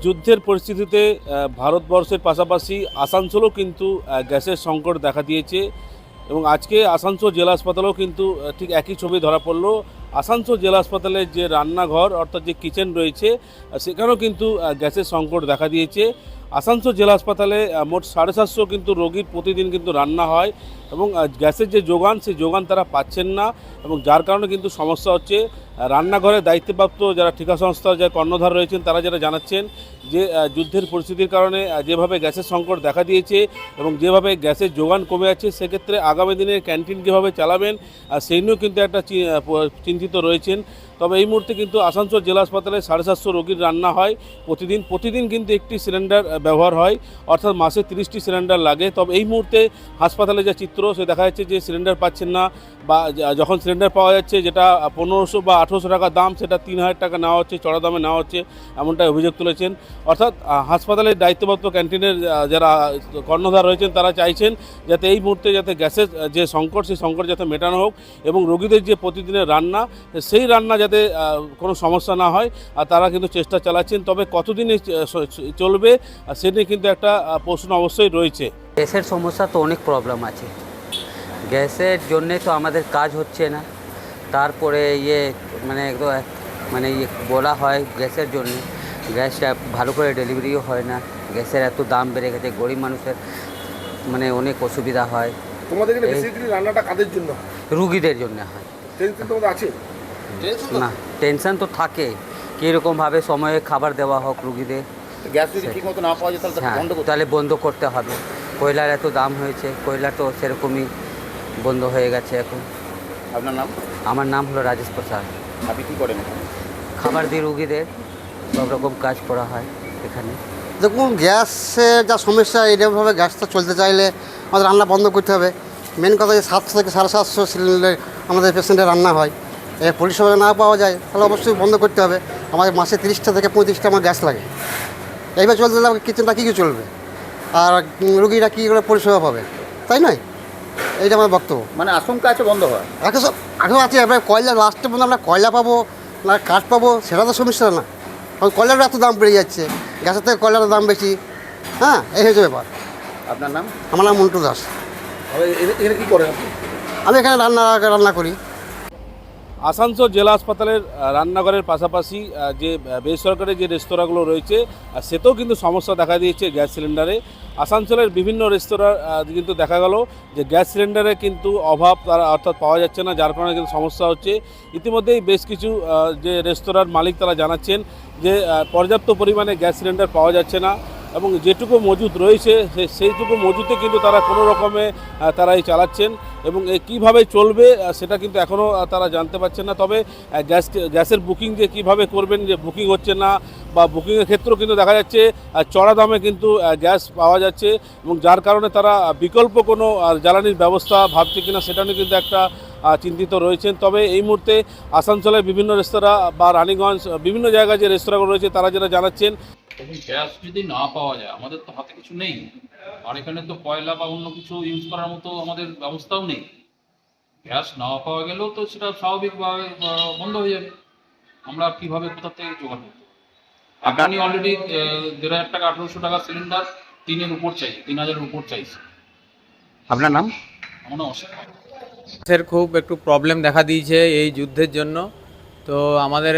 যুদ্ধের পরিস্থিতিতে ভারতবর্ষের পাশাপাশি আসানসোলও কিন্তু গ্যাসের সংকট দেখা দিয়েছে এবং আজকে আসানসোল জেলা হাসপাতালেও কিন্তু ঠিক একই ছবি ধরা পড়লো। আসানসোল জেলা হাসপাতালের যে রান্নাঘর অর্থাৎ যে কিচেন রয়েছে সেখানেও কিন্তু গ্যাসের সংকট দেখা দিয়েছে। আসানসোল জেলা হাসপাতালে মোট 750 কিন্তু রোগীর প্রতিদিন কিন্তু রান্না হয় এবং গ্যাসের যে যোগান সেই যোগান তারা পাচ্ছেন না এবং যার কারণে কিন্তু সমস্যা হচ্ছে। রান্নাঘরের দায়িত্বপ্রাপ্ত যারা ঠিকা সংস্থার যারা কর্ণধার রয়েছেন তারা যারা জানাচ্ছেন যে যুদ্ধের পরিস্থিতির কারণে যেভাবে গ্যাসের সংকট দেখা দিয়েছে এবং যেভাবে গ্যাসের যোগান কমে যাচ্ছে সেক্ষেত্রে আগামী দিনে ক্যান্টিন কীভাবে চালাবেন সেই নিয়েও কিন্তু একটা চিন্তিত রয়েছেন। তবে এই মুহূর্তে কিন্তু আসানসোল জেলা হাসপাতালে 750 রোগীর রান্না হয় প্রতিদিন কিন্তু একটি সিলিন্ডার ব্যবহার হয়, অর্থাৎ মাসে 30টি সিলিন্ডার লাগে। তবে এই মুহূর্তে হাসপাতালে যা চিত্র সে দেখা যাচ্ছে যে সিলিন্ডার পাচ্ছেন না, বা যখন সিলিন্ডার পাওয়া যাচ্ছে যেটা 1500 বা 1800 টাকা দাম সেটা 3000 টাকা নেওয়া হচ্ছে, চড়া দামে নেওয়া হচ্ছে, এমনটাই অভিযোগ তুলেছেন। অর্থাৎ হাসপাতালের দায়িত্বপ্রাপ্ত ক্যান্টিনের যারা কর্ণধার রয়েছেন তারা চাইছেন যাতে এই মুহূর্তে যাতে গ্যাসের যে সংকট সেই সংকট যাতে মেটানো হোক এবং রোগীদের যে প্রতিদিনের রান্না সেই রান্না যাতে কোনো সমস্যা না হয় আর তারা কিন্তু চেষ্টা চালাচ্ছেন। তবে কতদিন চলবে সে নিয়ে কিন্তু একটা প্রশ্ন অবশ্যই রয়েছে। গ্যাসের সমস্যা তো অনেক প্রবলেম আছে, গ্যাসের জন্যে তো আমাদের কাজ হচ্ছে না। তারপরে বলা হয় গ্যাসের জন্য গ্যাসটা ভালো করে ডেলিভারিও হয় না, গ্যাসের এত দাম বেড়ে গেছে, গরিব মানুষের অনেক অসুবিধা হয়। তোমাদের এখানে বেসিক্যালি রান্নাটা কাদের জন্য? রুগীদের জন্য হয়। টেনশন তোমাদের আছে? না, টেনশন তো থাকে, কীরকমভাবে সময়ে খাবার দেওয়া হোক রুগীদের। গ্যাস যদি ঠিকমতো না পাওয়া যায় তাহলে বন্ধ করতে হবে। কয়লার এত দাম হয়েছে, কয়লা তো সেরকমই বন্ধ হয়ে গেছে এখন। আপনার নাম? আমার নাম হলো রাজেশ প্রসাদ। আপনি কী করেন? খাবার দিয়ে রুগীদের সব রকম কাজ করা হয় এখানে। দেখুন, গ্যাসের যা সমস্যা, এইরকমভাবে গ্যাসটা চলতে চাইলে আমাদের রান্না বন্ধ করতে হবে। মেন কথা যে 700 থেকে 750 সিলিন্ডার আমাদের পেশেন্টের রান্না হয়, পরিষেবা না পাওয়া যায় তাহলে অবশ্যই বন্ধ করতে হবে। আমাদের মাসে 30টা থেকে 35টা আমার গ্যাস লাগে। এইভাবে চলতে গেলে কিচেনটা কী চলবে আর রুগীরা কী করে পরিষেবা পাবে, তাই নয়? এইটা আমার বক্তব্য। আশঙ্কা আছে বন্ধ হয় এখন আছে এবার কয়লা লাস্টে পর্যন্ত আমরা কয়লা পাবো না কাঠ পাবো সেটা তো সমস্যা না, কারণ কয়লার এত দাম বেড়ে যাচ্ছে, গ্যাসের থেকে কয়লার দাম বেশি। হ্যাঁ, এই হয়েছে ব্যাপার। আপনার নাম? আমার নাম মন্টু দাস। এখানে কী করেন আপনি? আমি এখানে রান্না করি। আসানসোল জেলা হাসপাতালের রান্নাঘরের পাশাপাশি যে বেসরকারি যে রেস্তোরাঁগুলো রয়েছে সেতেও কিন্তু সমস্যা দেখা দিয়েছে গ্যাস সিলিন্ডারে। আসানসোলের বিভিন্ন রেস্তোরাঁ কিন্তু দেখা গেল যে গ্যাস সিলিন্ডারে কিন্তু অভাব তারা অর্থাৎ পাওয়া যাচ্ছে না, যার কারণে কিন্তু সমস্যা হচ্ছে। ইতিমধ্যেই বেশ কিছু যে রেস্তোরাঁর মালিক তারা জানাচ্ছেন যে পর্যাপ্ত পরিমাণে গ্যাস সিলিন্ডার পাওয়া যাচ্ছে না এবং যেটুকু মজুদ রয়েছে সেইটুকু মজুদে কিন্তু তারা কোনো রকমে তারাই চালাচ্ছেন এবং কীভাবে চলবে সেটা কিন্তু এখনও তারা জানতে পারছেন না। তবে গ্যাসের বুকিং যে কীভাবে করবেন, যে বুকিং হচ্ছে না বা বুকিংয়ের ক্ষেত্রেও কিন্তু দেখা যাচ্ছে চড়া দামে কিন্তু গ্যাস পাওয়া যাচ্ছে এবং যার কারণে তারা বিকল্প কোনো জ্বালানির ব্যবস্থা ভাবছে কিনা সেটা নিয়ে কিন্তু একটা চিন্তিত রয়েছেন। তবে এই মুহূর্তে আসানসোলের বিভিন্ন রেস্তোরাঁ বা রানীগঞ্জ বিভিন্ন জায়গায় যে রেস্তোরাঁগুলো রয়েছে তারা যারা জানাচ্ছেন গ্যাস যদি না পাওয়া যায় আমাদের তো হাতে কিছু নেই, আর এখানে তো কয়লা বা অন্য কিছু ইউজ করার মতো আমাদের ব্যবস্থাও নেই। গ্যাস না পাওয়া গেলেও তো সেটা স্বাভাবিকভাবে বন্ধ হয়ে যাবে। আমরা কীভাবে কোথা থেকে জোগাড় করবো? আপনি অলরেডি 1500 টাকা 1800 টাকা সিলিন্ডার 3-এর উপর চাই, 3000-এর উপর চাইছে। আপনার নাম? আমার নাম অসীম। গ্যাসের খুব একটু প্রবলেম দেখা দিয়েছে এই যুদ্ধের জন্য। তো আমাদের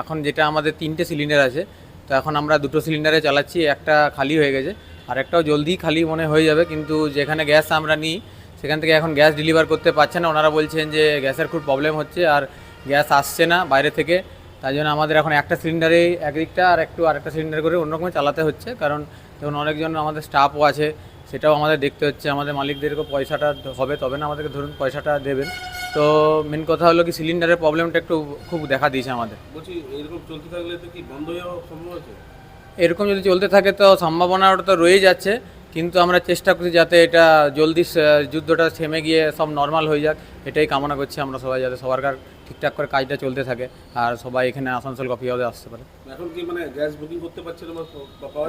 এখন যেটা আমাদের 3টে সিলিন্ডার আছে, তো এখন আমরা 2টো সিলিন্ডারে চালাচ্ছি, একটা খালি হয়ে গেছে আর একটাও জলদি খালি হয়ে যাবে। কিন্তু যেখানে গ্যাস আমরা নিই সেখান থেকে এখন গ্যাস ডেলিভার করতে পারছে না, ওনারা বলছেন যে গ্যাসের খুব প্রবলেম হচ্ছে আর গ্যাস আসছে না বাইরে থেকে। তাই জন্য আমাদের এখন একটা সিলিন্ডারে একদিকটা আর আরেকটা সিলিন্ডার করে অন্যরকমের চালাতে হচ্ছে, কারণ যেমন অনেকজন আমাদের স্টাফও আছে, সেটাও আমাদের দেখতে হচ্ছে। আমাদের মালিকদেরকেও পয়সাটা হবে তবে না আমাদেরকে ধরুন পয়সাটা দেবেন। তো মেন কথা হলো কি সিলিন্ডারের প্রবলেমটা একটু খুব দেখা দিয়েছে আমাদের। বলছি এরকম চলতে থাকলে তো কি বন্ধ হয়ে যাওয়ার সম্ভব আছে? এরকম যদি চলতে থাকে তো সম্ভাবনাটা তো রয়ে যাচ্ছে, কিন্তু আমরা চেষ্টা করছি যাতে এটা জলদি যুদ্ধটা থেমে গিয়ে সব নর্মাল হয়ে যাক, এটাই কামনা করছি আমরা সবাই, যাতে সরকার ঠিকঠাক করে কাজটা চলতে থাকে আর সবাই এখানে আসানসোল কফি হাউসে আসতে পারে। এখন কি গ্যাস বুকিং করতে পারছে না বা পাওয়া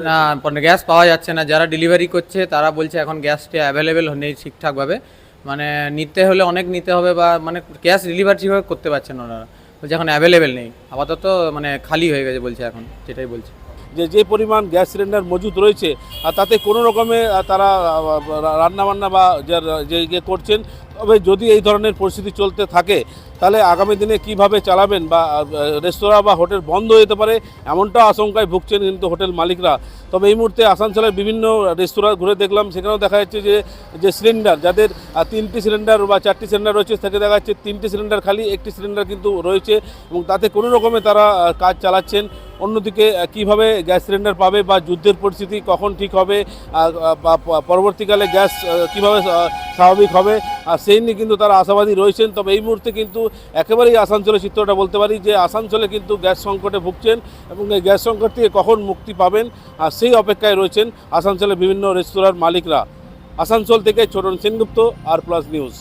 না, গ্যাস পাওয়া যাচ্ছে না। যারা ডেলিভারি করছে তারা বলছে এখন গ্যাসটা অ্যাভেলেবেল নেই ঠিকঠাকভাবে, নিতে হলে অনেক নিতে হবে বা গ্যাস ডেলিভারি ঠিকভাবে করতে পারছেন ওনারা, বলছে এখন অ্যাভেলেবেল নেই, আপাতত খালি হয়ে গেছে বলছে এখন, যেটাই বলছে। যে পরিমাণ গ্যাস সিলিন্ডার মজুদ রয়েছে আর তাতে কোনো রকমে তারা রান্নাবান্না বা যে ইয়ে করছেন। তবে যদি এই ধরনের পরিস্থিতি চলতে থাকে তাহলে আগামী দিনে কিভাবে চালাবেন বা রেস্তোরাঁ বা হোটেল বন্ধ হয়ে যেতে পারে এমনটা আশঙ্কায় ভুগছেন কিন্তু হোটেল মালিকরা। তবে এই মুহূর্তে আসানসোলের বিভিন্ন রেস্তোরাঁ ঘুরে দেখলাম, সেখানেও দেখা যাচ্ছে যে সিলিন্ডার যাদের 3টি সিলিন্ডার বা 4টি সিলিন্ডার রয়েছে তাকে দেখা যাচ্ছে 3টি সিলিন্ডার খালি, 1টি সিলিন্ডার কিন্তু রয়েছে এবং তাতে কোনো রকমে তারা কাজ চালাচ্ছেন। অন্যদিকে কিভাবে গ্যাস সিলিন্ডার পাবে বা যুদ্ধের পরিস্থিতি কখন ঠিক হবে বা পরবর্তীকালে গ্যাস কিভাবে স্বাভাবিক হবে সেই নিয়ে কিন্তু তারা আশাবাদী রয়েছেন। তবে এই মুহূর্তে কিন্তু একেবারেই আসানসোলের চিত্রটা বলতে পারি যে আসানসোলে কিন্তু গ্যাস সংকটে ভুগছেন এবং এই গ্যাস সংকট থেকে কখন মুক্তি পাবেন আর সেই অপেক্ষায় রয়েছেন আসানসোলের বিভিন্ন রেস্তোরাঁর মালিকরা। আসানসোল থেকে ছোটন সেনগুপ্ত, আর প্লাস নিউজ।